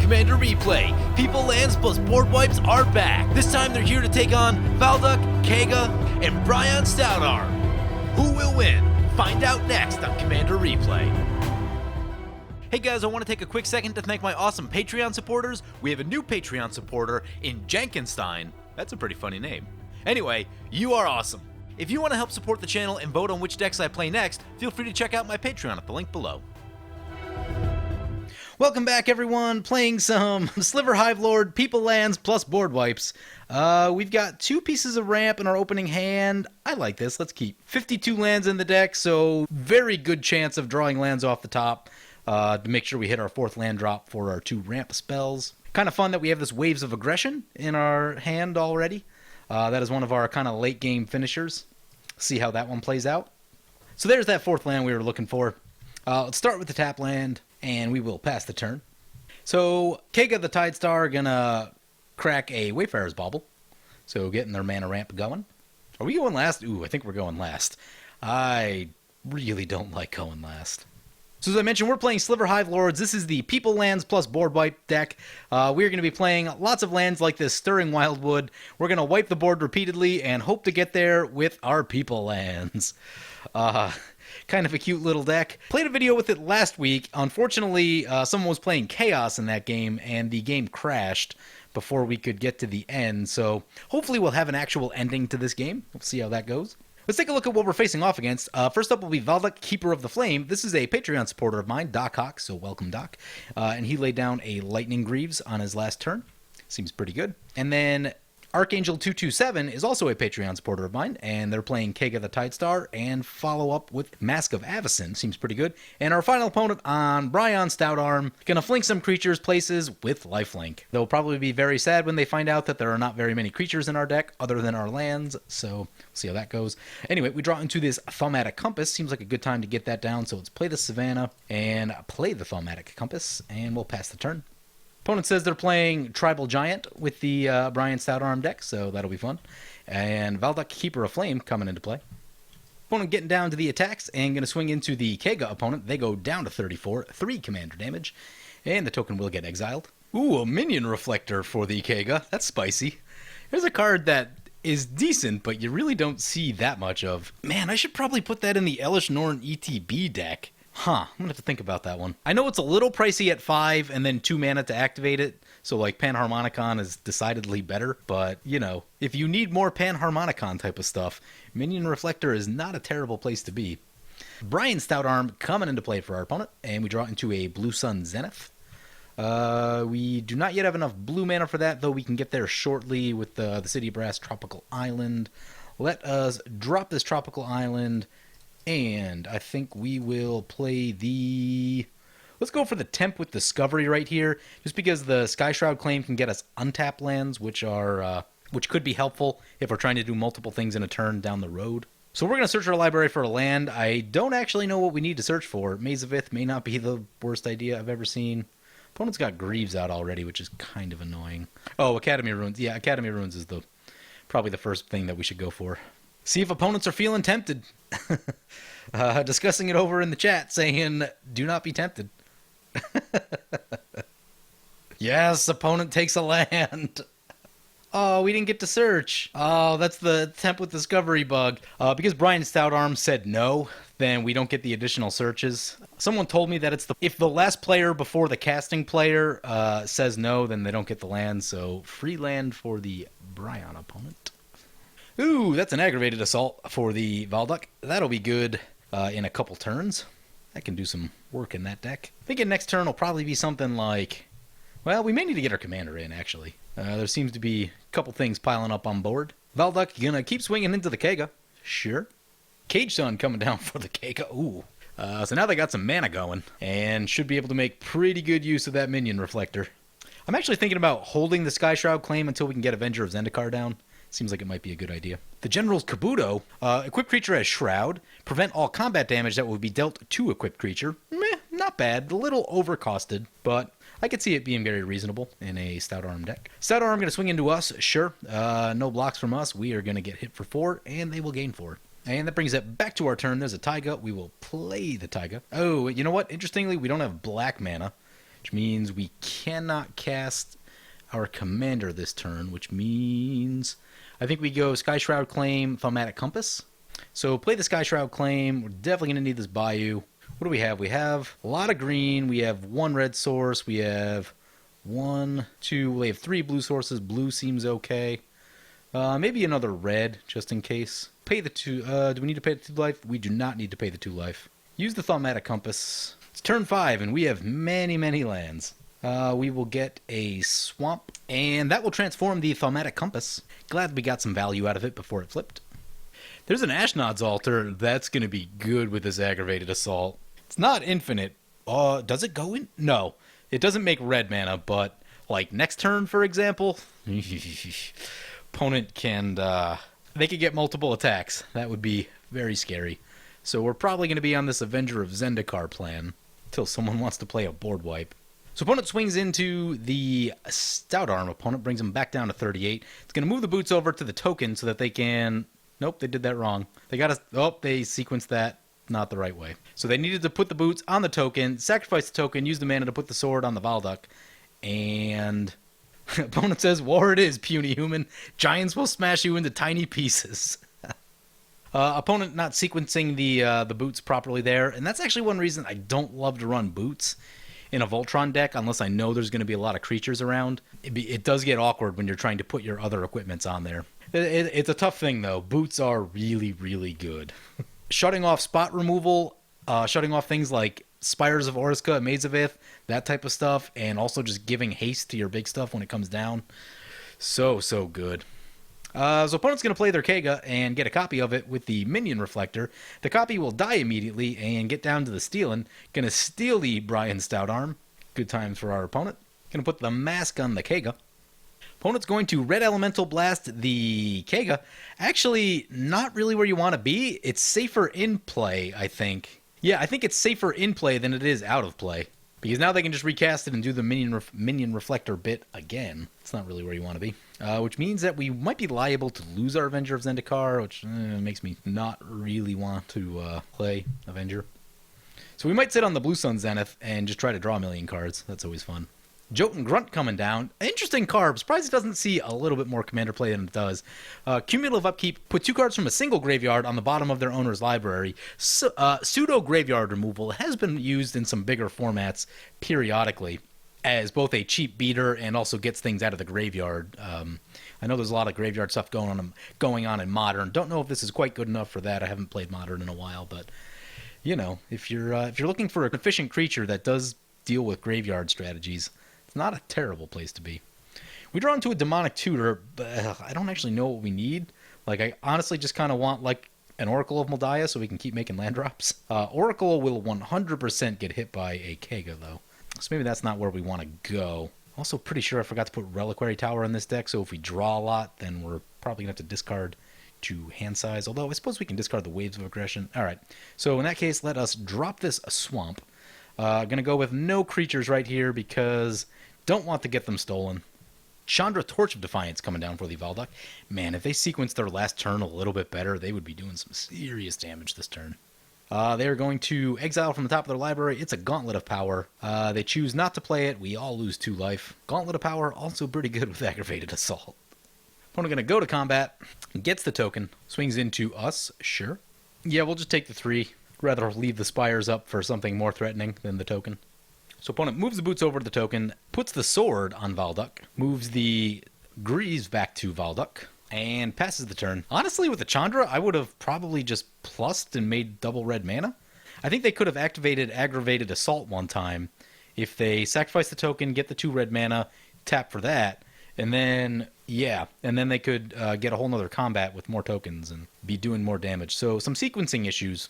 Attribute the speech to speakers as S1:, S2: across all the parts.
S1: Commander Replay. People, lands, plus Boardwipes are back. This time they're here to take on Valduk, Keiga, and Brion Stoutarm. Who will win? Find out next on Commander Replay. Hey guys, I want to take a quick second to thank my awesome Patreon supporters. We have a new Patreon supporter in Jenkenstein. That's a pretty funny name. Anyway, you are awesome. If you want to help support the channel and vote on which decks I play next, feel free to check out my Patreon at the link below. Welcome back, everyone. Playing some Sliver Hive Lord, People Lands, plus Boardwipes. We've got 2 pieces of ramp in our opening hand. I like this. Let's keep 52 lands in the deck, so very good chance of drawing lands off the top to make sure we hit our 4th land drop for our 2 ramp spells. Kind of fun that we have this Waves of Aggression in our hand already. That is one of our kind of late game finishers. See how that one plays out. So there's that 4th land we were looking for. Let's start with the tap land, and we will pass the turn. So Keiga the Tidestar are gonna crack a Wayfarer's Bauble. So getting their mana ramp going. Are we going last? Ooh, I think we're going last. I really don't like going last. So as I mentioned, we're playing Sliver Hive Lords. This is the People Lands plus Boardwipe deck. We're going to be playing lots of lands like this Stirring Wildwood. We're going to wipe the board repeatedly and hope to get there with our People Lands. Kind of a cute little deck. Played a video with it last week. Unfortunately, someone was playing Chaos in that game, and the game crashed before we could get to the end. So hopefully we'll have an actual ending to this game. We'll see how that goes. Let's take a look at what we're facing off against. First up will be Valduk, Keeper of the Flame. This is a Patreon supporter of mine, Doc Hawk, so welcome, Doc. And he laid down a Lightning Greaves on his last turn. Seems pretty good. And then Archangel 227 is also a Patreon supporter of mine, and they're playing Keiga the Tidestar and follow up with Mask of Avacyn. Seems pretty good. And our final opponent on Brion Stoutarm, gonna flink some creatures places with lifelink. They'll probably be very sad when they find out that there are not very many creatures in our deck other than our lands, so we'll see how that goes. Anyway, we draw into this Thaumatic Compass. Seems like a good time to get that down, so let's play the Savannah and play the Thaumatic Compass, and we'll pass the turn. Opponent says they're playing Tribal Giant with the Brion Stoutarm deck, so that'll be fun. And Valduk, Keeper of Flame, coming into play. Opponent getting down to the attacks and going to swing into the Keiga opponent. They go down to 34, 3 commander damage, and the token will get exiled. Ooh, a Minion Reflector for the Keiga. That's spicy. There's a card that is decent, but you really don't see that much of. Man, I should probably put that in the Elish Norn ETB deck. Huh, I'm gonna have to think about that one. I know it's a little pricey at 5 and then 2 mana to activate it, so like Panharmonicon is decidedly better, but you know, if you need more Panharmonicon type of stuff, Minion Reflector is not a terrible place to be. Brion Stoutarm coming into play for our opponent, and we draw into a Blue Sun Zenith. We do not yet have enough blue mana for that, though we can get there shortly with the City Brass Tropical Island. Let us drop this Tropical Island. And I think we will play the... Let's go for the Temp with Discovery right here, just because the Sky Shroud claim can get us untapped lands, which could be helpful if we're trying to do multiple things in a turn down the road. So we're going to search our library for a land. I don't actually know what we need to search for. Maze of Ith may not be the worst idea I've ever seen. Opponent's got Greaves out already, which is kind of annoying. Oh, Academy Ruins. Yeah, Academy Ruins is probably the first thing that we should go for. See if opponents are feeling tempted. Discussing it over in the chat, saying, do not be tempted. Yes, opponent takes a land. Oh, we didn't get to search. Oh, that's the Temp with Discovery bug. Because Brion Stoutarm said no, then we don't get the additional searches. Someone told me that if the last player before the casting player says no, then they don't get the land. So free land for the Brion opponent. Ooh, that's an Aggravated Assault for the Valduk. That'll be good in a couple turns. I can do some work in that deck. Thinking next turn will probably be something like... Well, we may need to get our commander in, actually. There seems to be a couple things piling up on board. Valduk gonna keep swinging into the Keiga. Sure. Cage Sun coming down for the Keiga. Ooh. So now they got some mana going, and should be able to make pretty good use of that Minion Reflector. I'm actually thinking about holding the Sky Shroud claim until we can get Avenger of Zendikar down. Seems like it might be a good idea. The General's Kabuto. Equipped creature has Shroud. Prevent all combat damage that will be dealt to equipped creature. Meh, not bad. A little overcosted, but I could see it being very reasonable in a Stoutarm deck. Stoutarm going to swing into us. Sure. No blocks from us. We are going to get hit for 4, and they will gain 4. And that brings it back to our turn. There's a Taiga. We will play the Taiga. Oh, you know what? Interestingly, we don't have black mana. which means we cannot cast our commander this turn, which means I think we go Sky Shroud Claim, Thaumatic Compass. So play the Sky Shroud Claim. We're definitely going to need this Bayou. What do we have? We have a lot of green. We have one red source. We have one, two. We have three blue sources. Blue seems okay. Maybe another red, just in case. Pay the 2. Do we need to pay the 2 life? We do not need to pay the 2 life. Use the Thaumatic Compass. It's turn 5, and we have many, many lands. We will get a swamp, and that will transform the Thaumatic Compass. Glad we got some value out of it before it flipped. There's an Ashnod's Altar that's going to be good with this Aggravated Assault. It's not infinite. Does it go in? No. It doesn't make red mana, but like next turn, for example, opponent can, they could get multiple attacks. That would be very scary. So we're probably going to be on this Avenger of Zendikar plan until someone wants to play a board wipe. So opponent swings into the Stoutarm. Opponent brings him back down to 38. It's going to move the boots over to the token so that they can... Nope, they did that wrong. They got to... Oh, they sequenced that not the right way. So they needed to put the boots on the token, sacrifice the token, use the mana to put the sword on the Valduk, and... opponent says, war it is, puny human. Giants will smash you into tiny pieces. Opponent not sequencing the boots properly there, and that's actually one reason I don't love to run boots in a Voltron deck unless I know there's going to be a lot of creatures around. It does get awkward when you're trying to put your other equipments on there. It's a tough thing, though. Boots are really, really good. Shutting off spot removal, shutting off things like Spires of Oriska, Maids of Ith, that type of stuff, and also just giving haste to your big stuff when it comes down. So good. So opponent's going to play their Keiga and get a copy of it with the Minion Reflector. The copy will die immediately and get down to the stealing. Going to steal the Brion Stoutarm. Good times for our opponent. Going to put the mask on the Keiga. Opponent's going to Red Elemental Blast the Keiga. Actually, not really where you want to be. It's safer in play, I think. Yeah, I think it's safer in play than it is out of play. Because now they can just recast it and do the Minion Reflector bit again. It's not really where you want to be. Which means that we might be liable to lose our Avenger of Zendikar, which makes me not really want to play Avenger. So we might sit on the Blue Sun Zenith and just try to draw a million cards. That's always fun. Jotun Grunt coming down. Interesting card. Surprised it doesn't see a little bit more commander play than it does. Cumulative upkeep. Put 2 cards from a single graveyard on the bottom of their owner's library. Pseudo graveyard removal has been used in some bigger formats periodically as both a cheap beater and also gets things out of the graveyard. I know there's a lot of graveyard stuff going on in Modern. Don't know if this is quite good enough for that. I haven't played Modern in a while, but you know, if you're looking for an efficient creature that does deal with graveyard strategies, it's not a terrible place to be. We draw into a Demonic Tutor, but I don't actually know what we need. Like, I honestly just kind of want, like, an Oracle of Moldiah so we can keep making land drops. Oracle will 100% get hit by a Keiga, though. So maybe that's not where we want to go. Also pretty sure I forgot to put Reliquary Tower in this deck, so if we draw a lot, then we're probably going to have to discard to hand size. Although I suppose we can discard the Waves of Aggression. Alright, so in that case, let us drop this Swamp. Gonna go with no creatures right here because don't want to get them stolen. Chandra Torch of Defiance coming down for the Valduk. Man, if they sequence their last turn a little bit better, they would be doing some serious damage this turn. They're going to exile from the top of their library. It's a Gauntlet of Power. They choose not to play it. We all lose 2 life. Gauntlet of Power, also pretty good with Aggravated Assault. Opponent going to go to combat, gets the token, swings into us, sure. Yeah, we'll just take the 3. Rather leave the Spires up for something more threatening than the token. So opponent moves the boots over to the token, puts the sword on Valduk, moves the Greaves back to Valduk, and passes the turn. Honestly, with the Chandra, I would have probably just plussed and made double red mana. I think they could have activated Aggravated Assault one time if they sacrifice the token, get the 2 red mana, tap for that, and then, yeah, and then they could get a whole nother combat with more tokens and be doing more damage. So some sequencing issues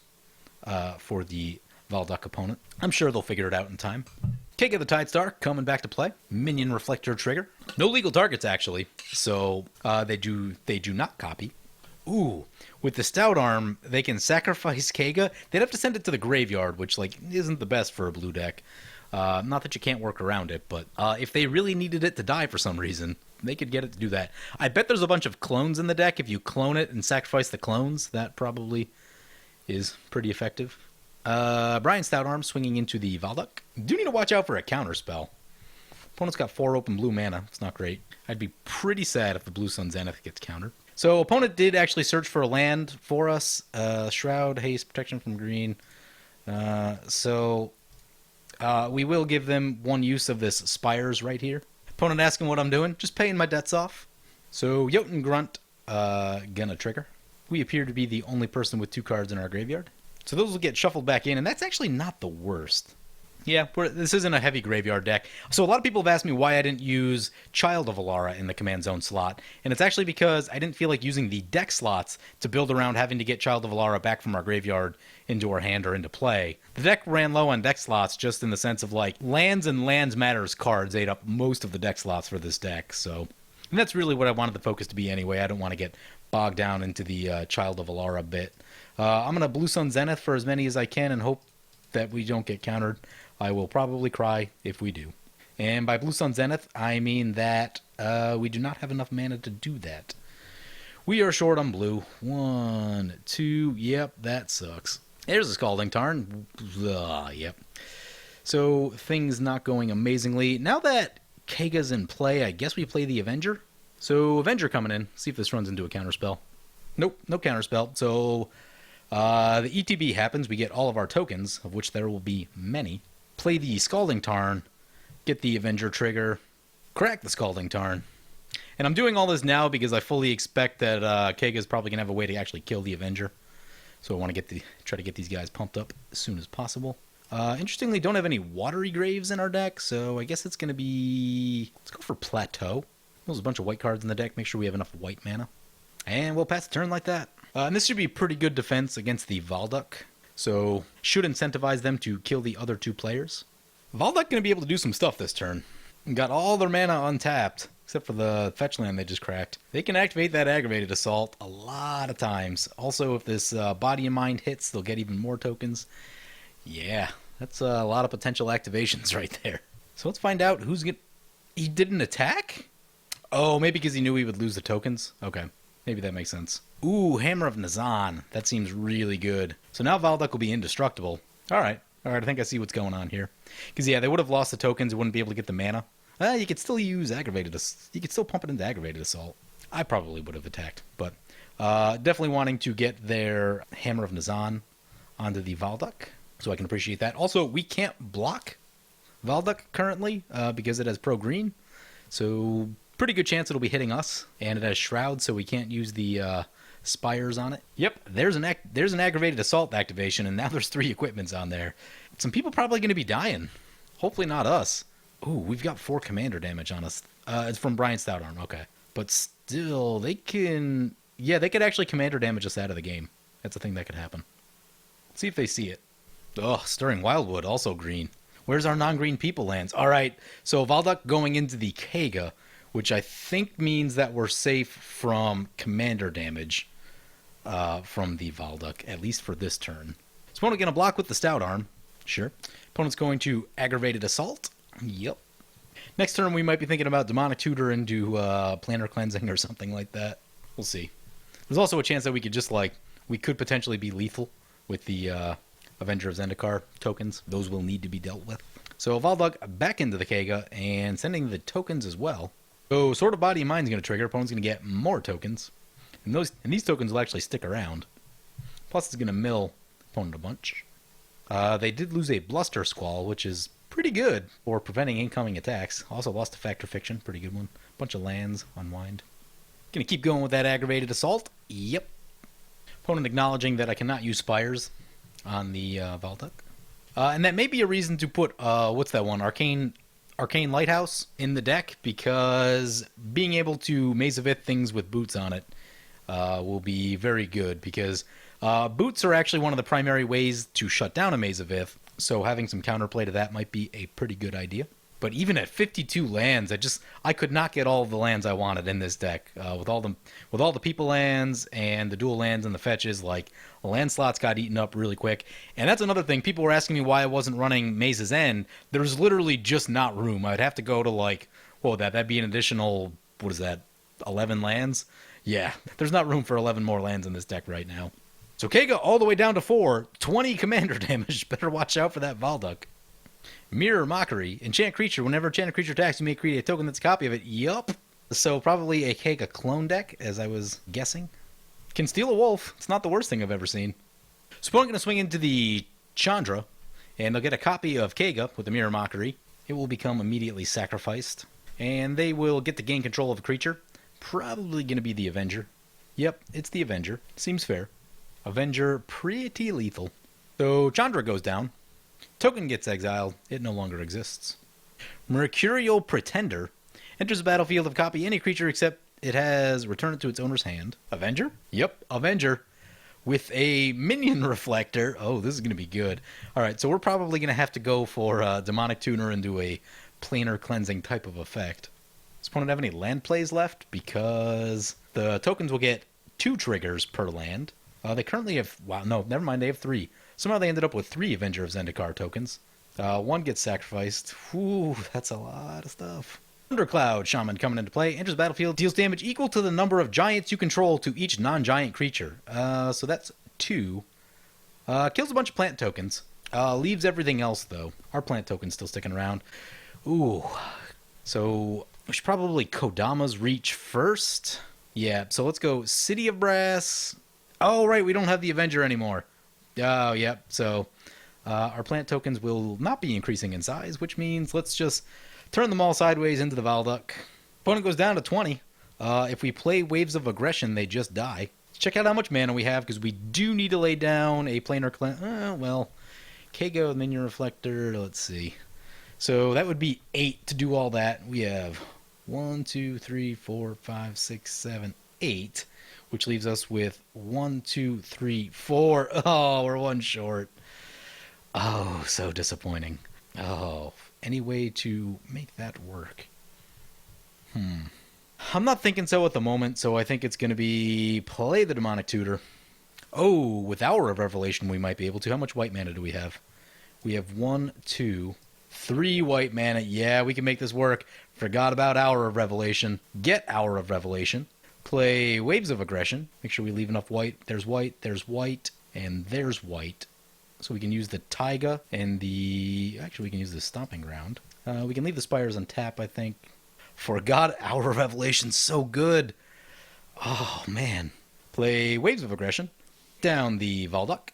S1: for the Valduk opponent. I'm sure they'll figure it out in time. Keiga the Tidestar coming back to play. Minion Reflector trigger. No legal targets, actually, so they do not copy. Ooh, with the Stoutarm, they can sacrifice Keiga. They'd have to send it to the graveyard, which like isn't the best for a blue deck. Not that you can't work around it, but if they really needed it to die for some reason, they could get it to do that. I bet there's a bunch of clones in the deck. If you clone it and sacrifice the clones, that probably is pretty effective. Brion Stoutarm swinging into the Valduk. Do need to watch out for a counter spell. Opponent's got 4 open blue mana. It's not great. I'd be pretty sad if the Blue Sun Zenith gets countered. So opponent did actually search for a land for us. Shroud, haste, protection from green. We will give them 1 use of this Spires right here. Opponent asking what I'm doing. Just paying my debts off. So Jotun Grunt gonna trigger. We appear to be the only person with 2 cards in our graveyard. So those will get shuffled back in, and that's actually not the worst. Yeah, this isn't a heavy graveyard deck. So a lot of people have asked me why I didn't use Child of Alara in the Command Zone slot, and it's actually because I didn't feel like using the deck slots to build around having to get Child of Alara back from our graveyard into our hand or into play. The deck ran low on deck slots just in the sense of like lands and lands matters cards ate up most of the deck slots for this deck, so... And that's really what I wanted the focus to be anyway. I don't want to get bogged down into the Child of Alara bit. I'm going to Blue Sun Zenith for as many as I can and hope that we don't get countered. I will probably cry if we do. And by Blue Sun Zenith, I mean that we do not have enough mana to do that. We are short on blue. 1, 2, yep, that sucks. There's a Scalding Tarn. Yep. So things not going amazingly. Now that Keiga's in play, I guess we play the Avenger. So Avenger coming in. See if this runs into a counterspell. Nope, no counterspell. So the ETB happens. We get all of our tokens, of which there will be many. Play the Scalding Tarn. Get the Avenger trigger. Crack the Scalding Tarn. And I'm doing all this now because I fully expect that Keiga's probably going to have a way to actually kill the Avenger. So I want to try to get these guys pumped up as soon as possible. Interestingly, don't have any Watery Graves in our deck, so I guess it's going to be... Let's go for Plateau. There's a bunch of white cards in the deck. Make sure we have enough white mana. And we'll pass the turn like that. And this should be pretty good defense against the Valduk. So should incentivize them to kill the other 2 players. Valduk going to be able to do some stuff this turn. Got all their mana untapped, except for the fetch land they just cracked. They can activate that Aggravated Assault a lot of times. Also, if this Body and Mind hits, they'll get even more tokens. Yeah, that's a lot of potential activations right there. So let's find out who's going to... He didn't attack? Oh, maybe because he knew he would lose the tokens? Okay, maybe that makes sense. Ooh, Hammer of Nazan. That seems really good. So now Valduk will be indestructible. Alright, I think I see what's going on here. Because, yeah, they would have lost the tokens, wouldn't be able to get the mana. You could still use Aggravated Assault. You could still pump it into Aggravated Assault. I probably would have attacked, but definitely wanting to get their Hammer of Nazan onto the Valduk, so I can appreciate that. Also, we can't block Valduk currently because it has pro-green, so pretty good chance it'll be hitting us, and it has Shroud, so we can't use the Spires on it. Yep, there's an Aggravated Assault activation, and now there's 3 equipments on there. Some people probably going to be dying. Hopefully not us. Ooh, we've got 4 commander damage on us. It's from Brion Stoutarm, okay. But still, they can... Yeah, they could actually commander damage us out of the game. That's a thing that could happen. Let's see if they see it. Oh, Stirring Wildwood, also green. Where's our non-green people lands? All right, so Valduk going into the Keiga, which I think means that we're safe from commander damage from the Valduk, at least for this turn. So opponent going to block with the Stoutarm. Sure. Opponent's going to Aggravated Assault. Yep. Next turn, we might be thinking about Demonic Tutor into Planar Cleansing or something like that. We'll see. There's also a chance that we could just, we could potentially be lethal with the Avenger of Zendikar tokens. Those will need to be dealt with. So Valduk back into the Keiga and sending the tokens as well. So Sword of Body and Mind is going to trigger. Opponent's going to get more tokens. And these tokens will actually stick around. Plus it's going to mill opponent a bunch. They did lose a Bluster Squall, which is pretty good for preventing incoming attacks. Also lost a Factor Fiction, pretty good one. Bunch of lands, unwind. Gonna keep going with that Aggravated Assault. Yep. Opponent acknowledging that I cannot use Spires on the Valduk. And that may be a reason to put, what's that one? Arcane Lighthouse in the deck, because being able to Maze of Ith things with boots on it will be very good, because boots are actually one of the primary ways to shut down a Maze of Ith, so having some counterplay to that might be a pretty good idea. But even at 52 lands, I could not get all of the lands I wanted in this deck. With all the people lands and the dual lands and the fetches, the land slots got eaten up really quick. And that's another thing. People were asking me why I wasn't running Maze's End. There's literally just not room. I'd have to go to what would that'd be an additional, 11 lands? Yeah, there's not room for 11 more lands in this deck right now. So Keiga all the way down to 4, 20 commander damage. Better watch out for that Valduk. Mirror Mockery. Enchant creature. Whenever enchanted creature attacks, you may create a token that's a copy of it. Yup. So probably a Keiga clone deck, as I was guessing. Can steal a wolf. It's not the worst thing I've ever seen. So opponent going to swing into the Chandra, and they'll get a copy of Keiga with the Mirror Mockery. It will become immediately sacrificed. And they will get to gain control of a creature. Probably going to be the Avenger. Yep, it's the Avenger. Seems fair. Avenger, pretty lethal. So Chandra goes down. Token gets exiled. It no longer exists. Mercurial Pretender enters the battlefield of copy any creature except it has returned it to its owner's hand. Avenger? Yep, Avenger. With a minion reflector. Oh, this is going to be good. Alright, so we're probably going to have to go for Demonic Tuner and do a planar cleansing type of effect. Does opponent have any land plays left? Because the tokens will get 2 triggers per land. They currently have... Wow, no, never mind, they have 3. Somehow they ended up with 3 Avenger of Zendikar tokens. 1 gets sacrificed. Whew, that's a lot of stuff. Thundercloud Shaman coming into play. Enters the battlefield. Deals damage equal to the number of giants you control to each non-giant creature. So that's 2. Kills a bunch of plant tokens. Leaves everything else, though. Our plant token's still sticking around. Ooh. So we should probably Kodama's Reach first. Yeah, so let's go City of Brass. Oh, right, we don't have the Avenger anymore. Oh, yep, so our plant tokens will not be increasing in size, which means let's just turn them all sideways into the Valduk. Opponent goes down to 20. If we play Waves of Aggression, they just die. Let's check out how much mana we have, because we do need to lay down a planar well, Keiga, Minion Reflector, let's see. So that would be 8 to do all that. We have 1, 2, 3, 4, 5, 6, 7, 8. Which leaves us with 1, 2, 3, 4. Oh, we're 1 short. Oh, so disappointing. Oh, any way to make that work? I'm not thinking so at the moment, so I think it's going to be play the Demonic Tutor. Oh, with Hour of Revelation we might be able to. How much white mana do we have? We have 1, 2, 3 white mana. Yeah, we can make this work. Forgot about Hour of Revelation. Get Hour of Revelation. Play Waves of Aggression. Make sure we leave enough white. There's white, and there's white. So we can use the Taiga and the... Actually, we can use the Stomping Ground. We can leave the Spires on tap, I think. Forgot Hour of Revelation, so good. Oh, man. Play Waves of Aggression. Down the Valduk.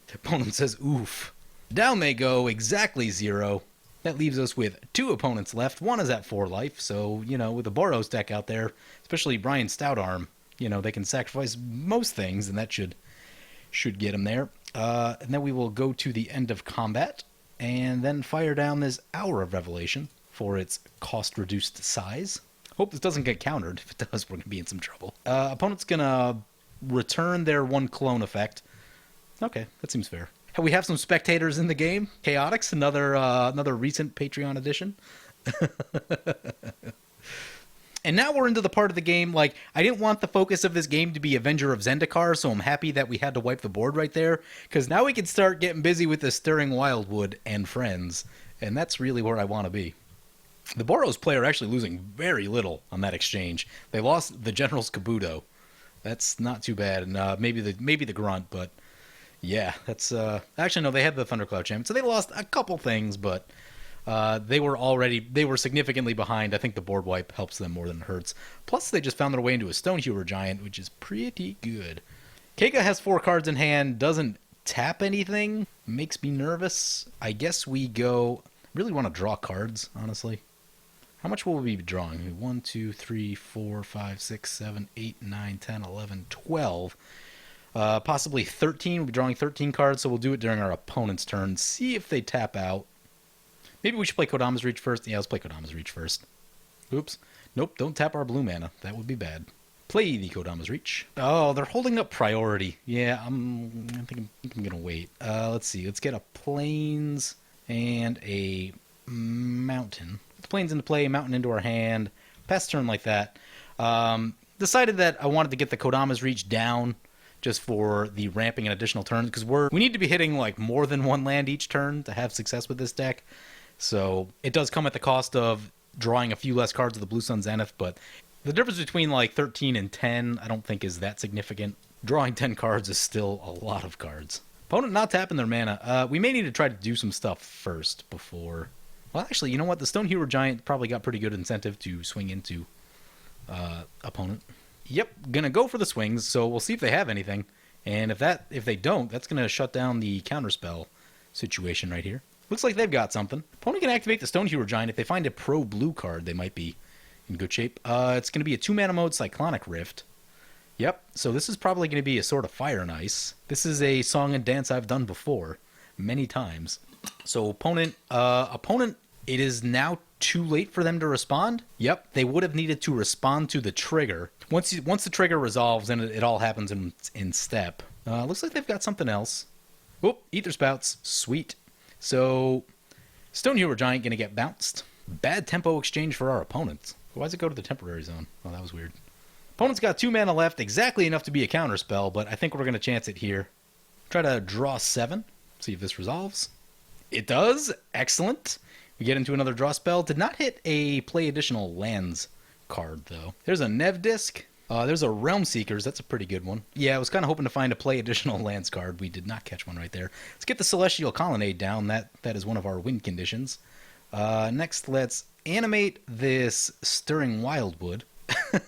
S1: The opponent says, oof. Down they go, exactly 0. That leaves us with 2 opponents left. 1 is at 4 life, so, you know, with the Boros deck out there, especially Brion Stoutarm, you know, they can sacrifice most things, and that should get them there. And then we will go to the end of combat, and then fire down this Hour of Revelation for its cost-reduced size. Hope this doesn't get countered. If it does, we're going to be in some trouble. Opponent's going to return their 1 clone effect. Okay, that seems fair. We have some spectators in the game. Chaotix, another recent Patreon edition. And now we're into the part of the game, like, I didn't want the focus of this game to be Avenger of Zendikar, so I'm happy that we had to wipe the board right there, because now we can start getting busy with the Stirring Wildwood and friends, and that's really where I want to be. The Boros player actually losing very little on that exchange. They lost the General's Kabuto. That's not too bad, and maybe the Grunt, but... Yeah, that's... Actually, no, they had the Thundercloud Champion, so they lost a couple things, but they were significantly behind. I think the board wipe helps them more than it hurts. Plus, they just found their way into a Stonehewer Giant, which is pretty good. Keiga has 4 cards in hand, doesn't tap anything, makes me nervous. I guess we go... Really want to draw cards, honestly. How much will we be drawing? 1, 2, 3, 4, 5, 6, 7, 8, 9, 10, 11, 12... possibly 13. We'll be drawing 13 cards, so we'll do it during our opponent's turn. See if they tap out. Maybe we should play Kodama's Reach first. Yeah, let's play Kodama's Reach first. Oops. Nope, don't tap our blue mana. That would be bad. Play the Kodama's Reach. Oh, they're holding up priority. Yeah, I think I'm going to wait. Let's see. Let's get a Plains and a Mountain. Put the Plains into play, Mountain into our hand. Pass turn like that. Decided that I wanted to get the Kodama's Reach down just for the ramping and additional turns, because we need to be hitting like more than 1 land each turn to have success with this deck. So it does come at the cost of drawing a few less cards of the Blue Sun Zenith, but the difference between like 13 and 10 I don't think is that significant. Drawing 10 cards is still a lot of cards. Opponent not tapping their mana. We may need to try to do some stuff first before... Well, actually, you know what? The Stone Hero Giant probably got pretty good incentive to swing into opponent. Yep, gonna go for the swings, so we'll see if they have anything. And if they don't, that's gonna shut down the counterspell situation right here. Looks like they've got something. Opponent can activate the Stone Hero Giant. If they find a pro blue card, they might be in good shape. It's gonna be a 2-mana mode Cyclonic Rift. Yep, so this is probably gonna be a sort of Fire and Ice. This is a song and dance I've done before, many times. So opponent, it is now too late for them to respond. Yep, they would have needed to respond to the trigger. Once the trigger resolves, then it all happens in step. Looks like they've got something else. Oh, Ether Spouts, sweet. So Stone Hero Giant gonna get bounced. Bad tempo exchange for our opponents. Why does it go to the temporary zone? Oh, that was weird. Opponent's got 2 mana left, exactly enough to be a counterspell, but I think we're gonna chance it here. Try to draw 7. See if this resolves. It does. Excellent. We get into another draw spell. Did not hit a play additional lands card, though. There's a Nev Disc. There's a Realm Seekers. That's a pretty good one. Yeah, I was kind of hoping to find a play additional lands card. We did not catch one right there. Let's get the Celestial Colonnade down. That is one of our win conditions. Next, let's animate this Stirring Wildwood.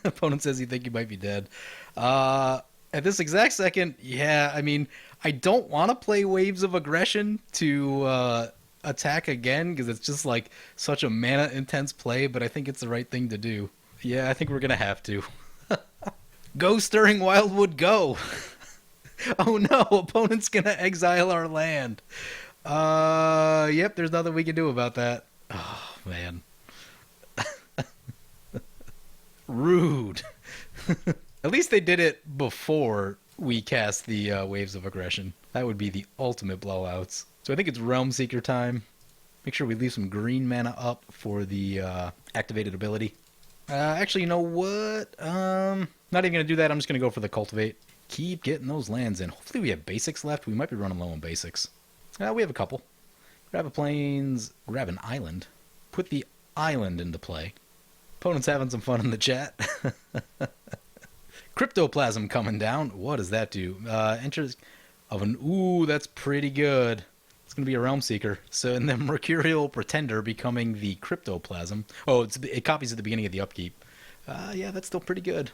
S1: Opponent says you think you might be dead. At this exact second, yeah, I mean, I don't want to play Waves of Aggression to attack again, because it's just like such a mana intense play, but I think it's the right thing to do. Yeah, I think we're gonna have to. Go Stirring Wildwood, go! Oh no, opponent's gonna exile our land. Yep, there's nothing we can do about that. Oh man. Rude. At least they did it before we cast the Waves of Aggression. That would be the ultimate blowouts. So I think it's Realm Seeker time. Make sure we leave some green mana up for the activated ability. Actually, you know what? Not even going to do that. I'm just going to go for the Cultivate. Keep getting those lands in. Hopefully we have basics left. We might be running low on basics. We have a couple. Grab a plains, grab an island. Put the island into play. Opponent's having some fun in the chat. Cryptoplasm coming down. What does that do? Enters of an... Ooh, that's pretty good. It's going to be a Realm Seeker. So, and then Mercurial Pretender becoming the Cryptoplasm. Oh, it copies at the beginning of the upkeep. Yeah, that's still pretty good.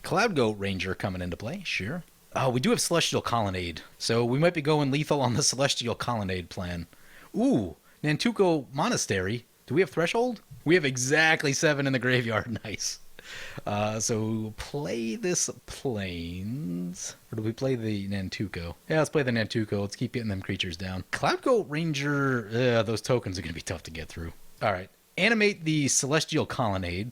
S1: Cloud Goat Ranger coming into play. Sure. Oh, we do have Celestial Colonnade. So we might be going lethal on the Celestial Colonnade plan. Ooh, Nantuko Monastery. Do we have Threshold? We have exactly 7 in the graveyard. Nice. So play this Plains. Or do we play the Nantuko? Yeah, let's play the Nantuko. Let's keep getting them creatures down. Cloud Goat Ranger, those tokens are going to be tough to get through. All right. Animate the Celestial Colonnade.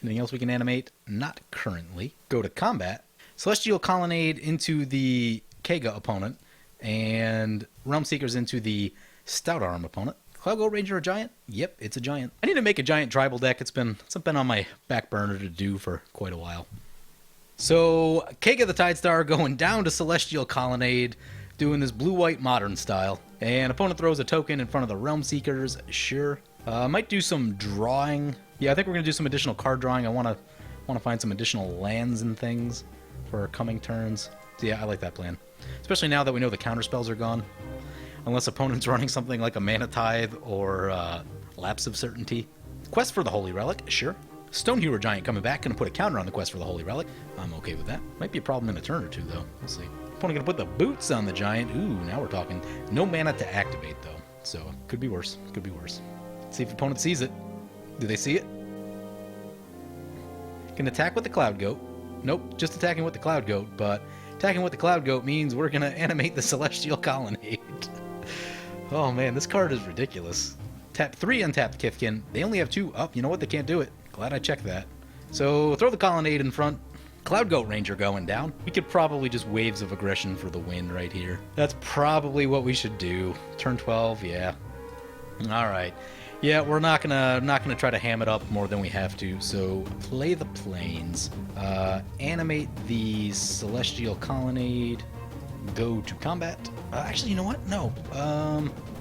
S1: Anything else we can animate? Not currently. Go to combat. Celestial Colonnade into the Keiga opponent. And Realm Seekers into the Stoutarm opponent. Cloud Goat Ranger a giant? Yep, it's a giant. I need to make a giant tribal deck. It's been on my back burner to do for quite a while. So, Keiga the Tidestar going down to Celestial Colonnade, doing this blue-white modern style. And opponent throws a token in front of the Realm Seekers. Sure. Might do some drawing. Yeah, I think we're going to do some additional card drawing. I want to find some additional lands and things for our coming turns. So yeah, I like that plan. Especially now that we know the counterspells are gone. Unless opponent's running something like a Mana Tithe or Lapse of Certainty. Quest for the Holy Relic, sure. Stone Hero Giant coming back, gonna put a counter on the Quest for the Holy Relic. I'm okay with that. Might be a problem in a turn or two, though. We'll see. Opponent gonna put the boots on the Giant. Ooh, now we're talking. No mana to activate, though. So, could be worse. Could be worse. Let's see if opponent sees it. Do they see it? Can attack with the Cloud Goat. Nope, just attacking with the Cloud Goat, but attacking with the Cloud Goat means we're gonna animate the Celestial Colonnade. Oh man, this card is ridiculous. Tap 3 untapped Kithkin. They only have 2 up. You know what? They can't do it. Glad I checked that. So throw the Colonnade in front. Cloud Goat Ranger going down. We could probably just Waves of Aggression for the win right here. That's probably what we should do. Turn 12, yeah. All right. Yeah, we're not gonna try to ham it up more than we have to. So play the Plains. Animate the Celestial Colonnade. Go to combat. Actually, you know what? No.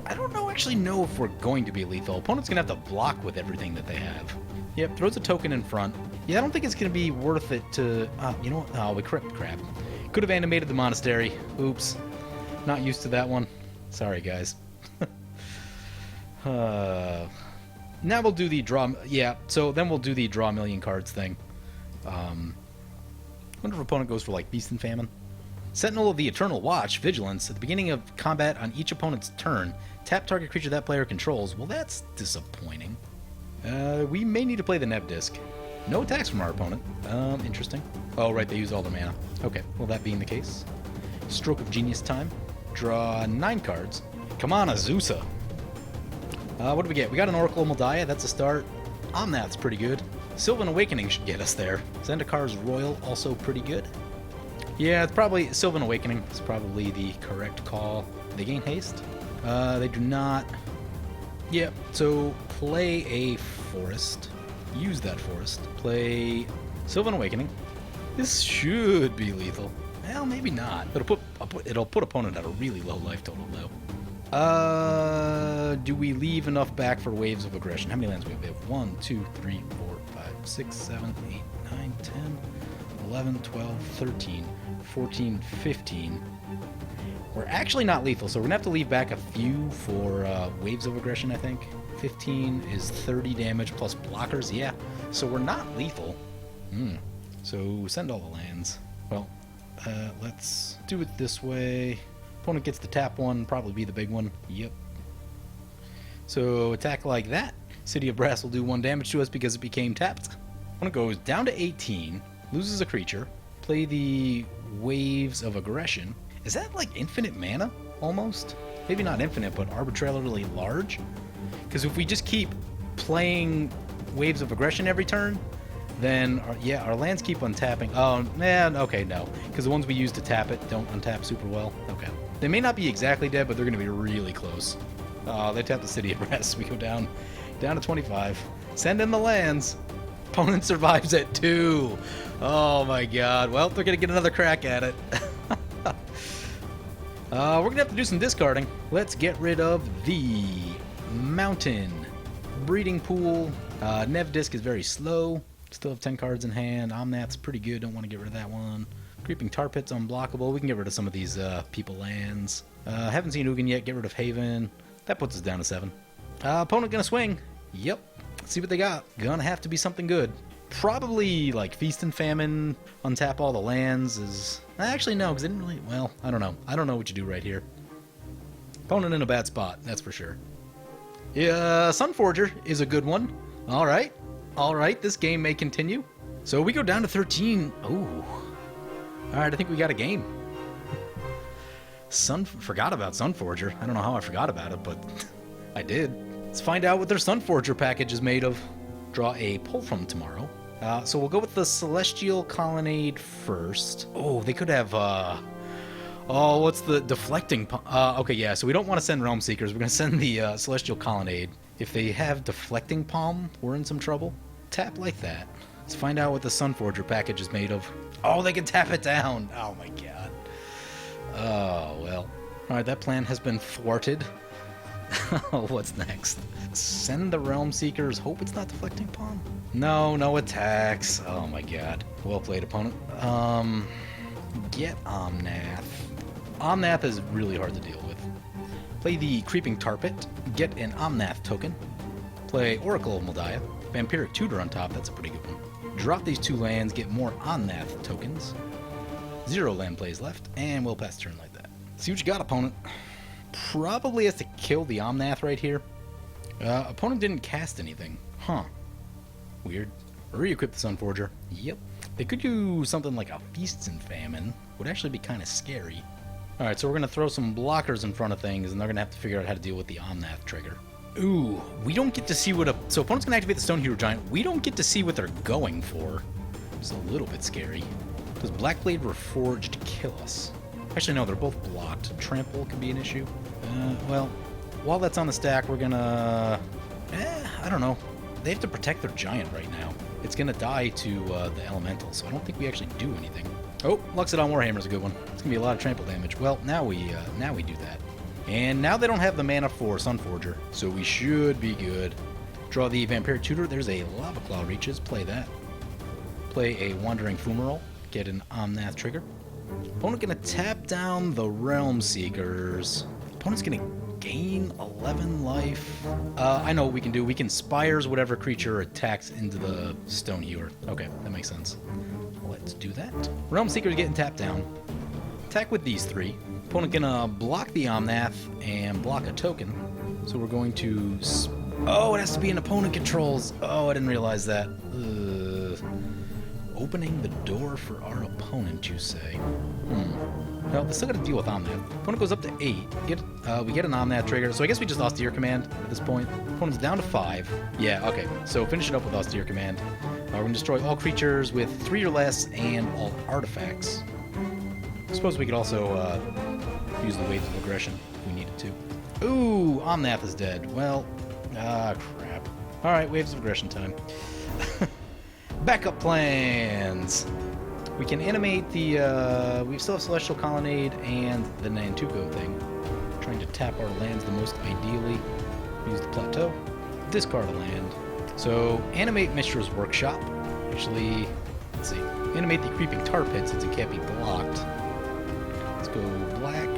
S1: I don't actually know if we're going to be lethal. Opponent's going to have to block with everything that they have. Yep, throws a token in front. Yeah, I don't think it's going to be worth it to... you know what? Oh, we crap. Could have animated the monastery. Oops. Not used to that one. Sorry, guys. Now we'll do the draw... Yeah, so then we'll do the draw a million cards thing. Wonder if opponent goes for, like, Feast and Famine. Sentinel of the Eternal Watch, Vigilance. At the beginning of combat on each opponent's turn, tap target creature that player controls. Well, that's disappointing. We may need to play the Nev Disc. No attacks from our opponent. Interesting. Oh, right, they use all the mana. Okay, well, that being the case. Stroke of Genius time. Draw 9 cards. Come on, Azusa. What do we get? We got an Oracle of Moldiah. That's a start. Omnath's pretty good. Sylvan Awakening should get us there. Zendikar's Royal, also pretty good. Yeah, it's probably... Sylvan Awakening is probably the correct call. They gain haste? They do not. Yeah, so play a forest. Use that forest. Play Sylvan Awakening. This should be lethal. Well, maybe not. It'll put opponent at a really low life total, though. Do we leave enough back for Waves of Aggression? How many lands do we have? 1, 2, 3, 4, 5, 6, 7, 8, 9, 10, 11, 12, 13, 14, 15. We're actually not lethal, so we're going to have to leave back a few for Waves of Aggression, I think. 15 is 30 damage plus blockers, yeah. So we're not lethal. So send all the lands. Well, let's do it this way. Opponent gets to tap one, probably be the big one. Yep. So attack like that. City of Brass will do 1 damage to us because it became tapped. Opponent goes down to 18, loses a creature, play the Waves of Aggression. Is that like infinite mana, almost? Maybe not infinite, but arbitrarily large? Because if we just keep playing Waves of Aggression every turn, then, our lands keep untapping. Oh, man, okay, no. Because the ones we use to tap it don't untap super well. Okay. They may not be exactly dead, but they're going to be really close. Oh, they tap the City of Rest. We go down to 25. Send in the lands. Opponent survives at 2. Oh, my God. Well, they're going to get another crack at it. We're going to have to do some discarding. Let's get rid of the Mountain. Breeding Pool. Nev Disc is very slow. Still have 10 cards in hand. Omnath's pretty good. Don't want to get rid of that one. Creeping Tar Pit's unblockable. We can get rid of some of these people lands. Haven't seen Ugin yet. Get rid of Haven. That puts us down to 7. Opponent gonna swing. Yep. Let's see what they got. Gonna have to be something good. Probably like Feast and Famine. Untap all the lands is... Actually, no, because they didn't really... Well, I don't know. I don't know what you do right here. Opponent in a bad spot. That's for sure. Yeah, Sunforger is a good one. All right. All right, this game may continue. So we go down to 13. Ooh. All right, I think we got a game. Forgot about Sunforger. I don't know how I forgot about it, but I did. Let's find out what their Sunforger package is made of. Draw a pull from tomorrow. So we'll go with the Celestial Colonnade first. Oh, they could have... Oh, what's the deflecting... okay, yeah, so we don't want to send Realm Seekers. We're going to send the Celestial Colonnade. If they have Deflecting Palm, we're in some trouble. Tap like that. Let's find out what the Sunforger package is made of. Oh, they can tap it down. Oh, my God. Oh, well. All right, that plan has been thwarted. What's next? Send the Realm Seekers. Hope it's not Deflecting Palm. No attacks. Oh, my God. Well played, opponent. Get Omnath. Omnath is really hard to deal with. Play the Creeping Tar Pit. Get an Omnath token. Play Oracle of Moldiah. Vampiric Tutor on top. That's a pretty good one. Drop these 2 lands. Get more Omnath tokens. 0 land plays left. And we'll pass the turn like that. See what you got, opponent. Probably has to kill the Omnath right here. Opponent didn't cast anything. Huh. Weird. Re-equip the Sunforger. Yep. They could do something like a Feasts and Famine. Would actually be kind of scary. Alright, so we're going to throw some blockers in front of things, and they're going to have to figure out how to deal with the Omnath trigger. Ooh, we don't get to see what so opponent's going to activate the Stone Hero Giant. We don't get to see what they're going for. It's a little bit scary. Does Blackblade Reforged kill us? Actually, no, they're both blocked. Trample could be an issue. Well, while that's on the stack, we're going to... I don't know. They have to protect their Giant right now. It's going to die to the Elemental, so I don't think we actually do anything. Oh, Luxodon Warhammer's a good one. It's going to be a lot of trample damage. Well, now we do that. And now they don't have the mana for Sunforger, so we should be good. Draw the Vampiric Tutor. There's a Lava Claw Reaches. Play that. Play a Wandering Fumarole. Get an Omnath trigger. Opponent gonna tap down the Realm Seekers. Opponent's gonna gain 11 life. I know what we can do. We can Spires whatever creature attacks into the Stone Hewer. Okay, that makes sense. Let's do that. Realm Seeker's getting tapped down. Attack with these three. Opponent gonna block the Omnath and block a token. So we're going to... Oh, it has to be an opponent controls. Oh, I didn't realize that. Opening the door for our opponent, you say? Well, they still got to deal with Omnath. Opponent goes up to 8. We get an Omnath trigger, so I guess we just austere command at this point. Opponent's down to 5. Yeah, okay. So finish it up with austere command. We're going to destroy all creatures with 3 or less and all artifacts. I suppose we could also use the waves of aggression if we needed to. Ooh, Omnath is dead. Well, crap. Alright, waves of aggression time. Backup plans! We can animate the, we still have Celestial Colonnade and the Nantuko thing. Trying to tap our lands the most ideally. Use the Plateau. Discard a land. So, animate Mishra's Workshop. Actually, let's see. Animate the Creeping Tar Pit since it can't be blocked. Let's go black,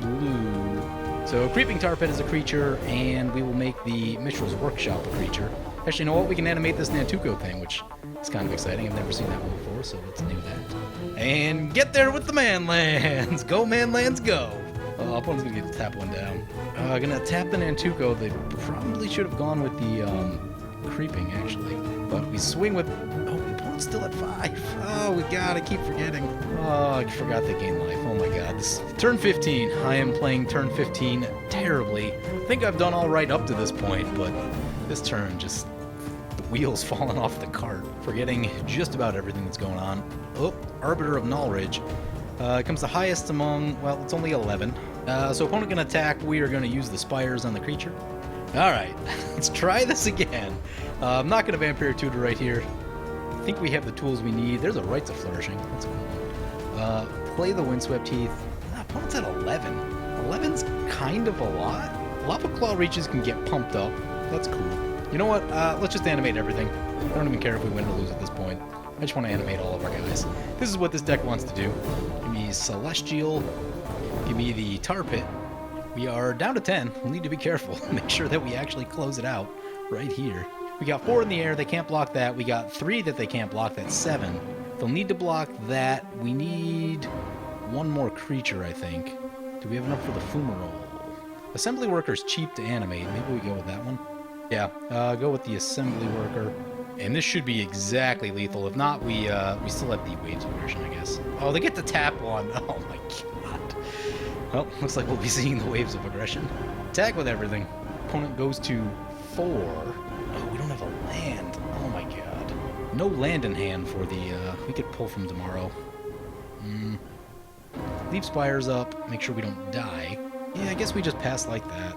S1: blue. So, Creeping Tar Pit is a creature, and we will make the Mishra's Workshop a creature. Actually, you know what? We can animate this Nantuko thing, which is kind of exciting. I've never seen that one before, so let's do that. And get there with the Manlands! Go, Manlands, go! Opponent's gonna get to tap one down. Gonna tap the Nantuko. They probably should have gone with the creeping, actually. But we swing with... Oh, opponent's still at 5. Oh, we gotta keep forgetting. Oh, I forgot they gain life. Oh my god. This turn 15. I am playing turn 15 terribly. I think I've done all right up to this point, but this turn just... the wheels falling off the cart. Forgetting just about everything that's going on. Oh, Arbiter of Nullridge. It comes the highest among... well, it's only 11. So opponent can attack. We are going to use the Spires on the creature. Alright, let's try this again. I'm not going to Vampire Tutor right here. I think we have the tools we need. There's a Rites of Flourishing. That's a cool one. Play the Windswept Heath. Opponent's at 11. 11's kind of a lot. Lava Claw Reaches can get pumped up. That's cool. You know what? Let's just animate everything. I don't even care if we win or lose at this point. I just want to animate all of our guys. This is what this deck wants to do. Give me Celestial. Give me the Tar Pit. We are down to 10. We'll need to be careful. Make sure that we actually close it out right here. We got 4 in the air. They can't block that. We got 3 that they can't block. That's 7. They'll need to block that. We need 1 more creature, I think. Do we have enough for the Fumarole? Assembly Worker's cheap to animate. Maybe we go with that one. Yeah, go with the Assembly Worker. And this should be exactly lethal. If not, we still have the Waves of Aggression, I guess. Oh, they get to tap 1. Oh my god. Well, looks like we'll be seeing the Waves of Aggression. Attack with everything. Opponent goes to 4. Oh, we don't have a land. Oh my god. No land in hand for the, we could pull from tomorrow. Leave Spires up. Make sure we don't die. Yeah, I guess we just pass like that.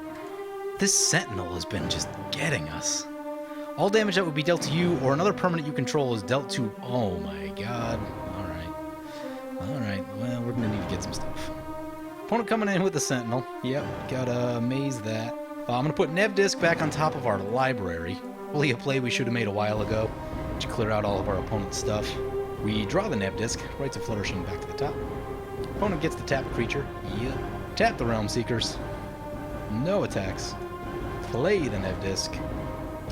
S1: This Sentinel has been just getting us. All damage that would be dealt to you or another permanent you control is dealt to... Oh my god. Alright. Alright, well, we're gonna need to get some stuff. Opponent coming in with the Sentinel. Yep, gotta maze that. I'm gonna put Nev Disc back on top of our library. Probably a play we should have made a while ago to clear out all of our opponent's stuff. We draw the Nev Disc, Rites of Flourishing back to the top. Opponent gets to tap creature. Yep. Tap the Realm Seekers. No attacks. Play the Nev Disc.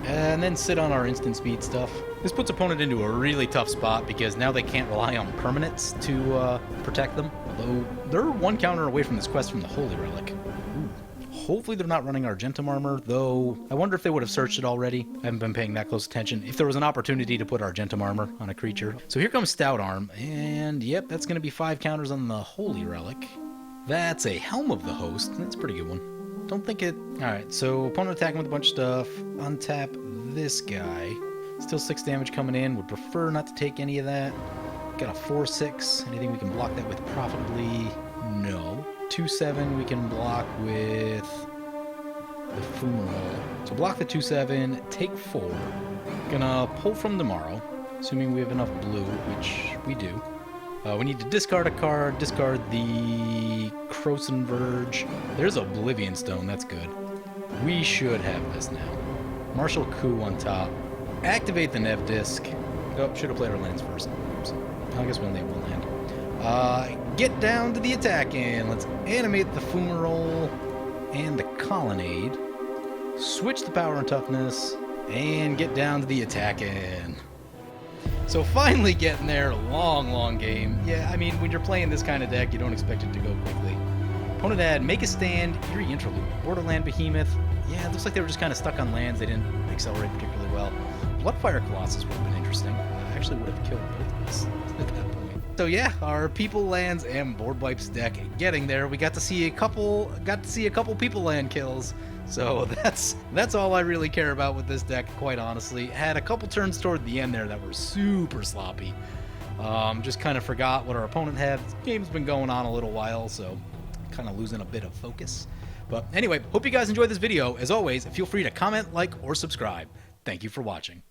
S1: And then sit on our instant speed stuff. This puts opponent into a really tough spot because now they can't rely on permanents to protect them. Although they're 1 counter away from this quest from the Holy Relic. Ooh. Hopefully they're not running Argentum Armor, though I wonder if they would have searched it already. I haven't been paying that close attention. If there was an opportunity to put Argentum Armor on a creature. So here comes Stoutarm, and yep, that's going to be 5 counters on the Holy Relic. That's a Helm of the Host. That's a pretty good one. Don't think it... Alright, so opponent attacking with a bunch of stuff. Untap this guy. Still 6 damage coming in. Would prefer not to take any of that. Got a 4-6. Anything we can block that with profitably? No. 2-7 we can block with the Fumarole. So block the 2-7, take 4. Gonna pull from tomorrow, assuming we have enough blue, which we do. We need to discard a card, discard the Croson Verge. There's Oblivion Stone, that's good. We should have this now. Martial Coup on top. Activate the Nev Disc. Oh, should have played our lands first. Oops. I guess we only have 1 land. Get down to the attacking. Let's animate the fumarole and the colonnade. Switch the power and toughness, and get down to the attacking. So finally getting there. Long game. Yeah, I mean, when you're playing this kind of deck, you don't expect it to go quickly. Opponent had Make a Stand, Eerie Interlude, Borderland Behemoth. Yeah, it looks like they were just kind of stuck on lands. They didn't accelerate particularly well. Bloodfire Colossus would have been interesting. Actually would have killed both of us at that point. So yeah, our People Lands and Boardwipes deck getting there. We got to see a couple People Land kills. So that's all I really care about with this deck, quite honestly. Had a couple turns toward the end there that were super sloppy. Just kind of forgot what our opponent had. This game's been going on a little while, so kind of losing a bit of focus. But anyway, hope you guys enjoyed this video. As always, feel free to comment, like, or subscribe. Thank you for watching.